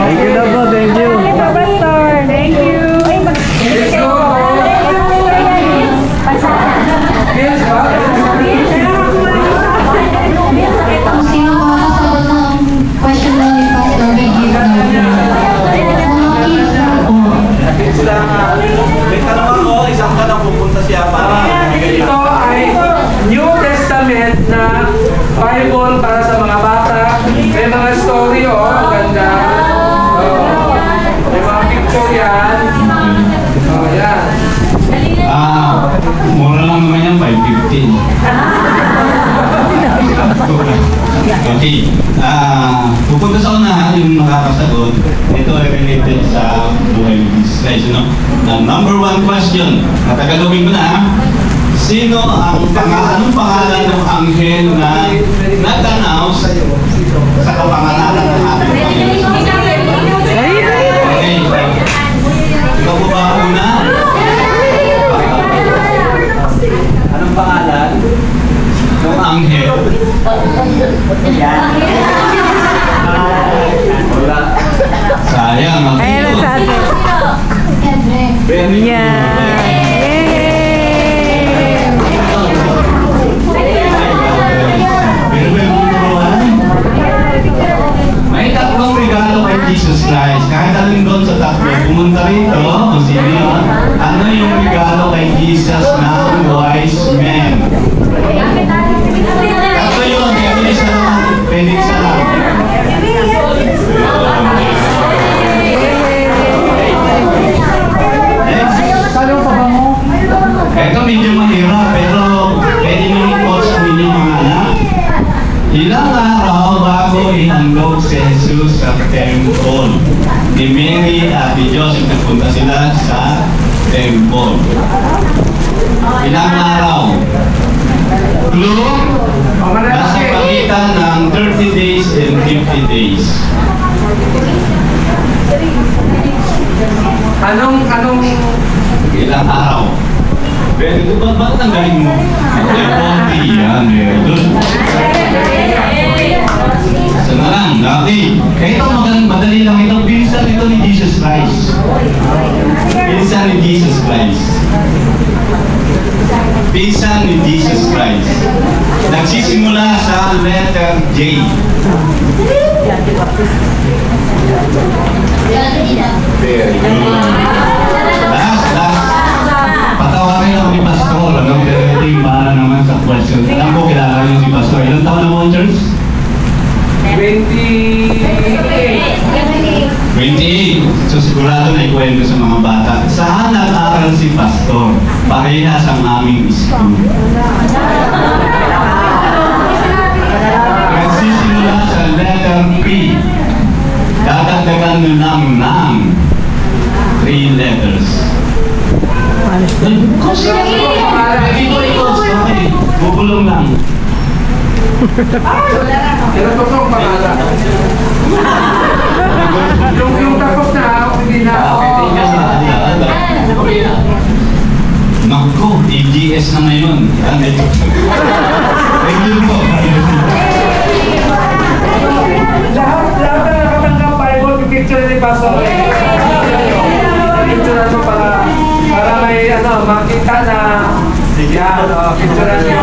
Thank you na po, thank you. Pastor. Thank you. Let's go. Yes, Kung sino makakasagot ng question na ni Pastor, may gift na May tanong ako, isang ka lang pupunta siya para ito ay New Testament na Bible para sa mga bata. May mga story, ang ganda. May mga picture yan. Yan. Mura lang naman yan, 5.15. Okay. Pupunta sa una yung makakasagot. Ito ay related sa buhay ng Jesus Christ. Number 1 question. Natagalogin ko na. Sino ang anong pangalan ng anghel na nagtanaw sa kapanganalan ng ating Panginoon? Okay. Ikaw po ba una? Anong pangalan ng anghel? Wala. Sayang. Ayan ang sabi. Very Yan. May tatlong regalo kay Jesus Christ. Kahit alin doon sa tatlo, pumunta rito, kung sino yun, ano yung regalo kay Jesus ng wise men? Tatlo yun, pwede isa lang. Pwede isa lang. Next. Ito medyo mahirap, pero pwede nyo i-post ang inyong mga anak. Ilang araw bago ihandog si Jesus sa temple, ni Mary at ni Joseph nagpunta sila sa temple. Ilang araw? Clue? Nasa pagitan ng 30 days and 50 days. Anong Ilang araw? Very good. Ba't ang galing mo? Yan, very good. Isa na lang, okay. Ito, madali lang ito. Pinsan ito ni Jesus Christ. Pinsan ni Jesus Christ. Pinsan ni Jesus Christ. Nagsisimula sa letter J. Very good. Last. Patawarin ako ni Pastor. Pero para naman sa question. Alam ko, kilala niyo si Pastor. Ilang taon na mo, church? 28. So sigurado na ikwento sa mga bata. Saan nag-aaral si Pastor? Parehas ang aming school. Nagsisimula sa letter P. Dadagdagan nyo lang ng 3 letters. Bubulong lang. Pero totoong pangalan. Yung tapos na, hindi na. Naku, AGS na ngayon. Thank you po. Lahat na nakatanggap Bible, picture ni Pastor. Picture mo para may makita na yan, picture nyo.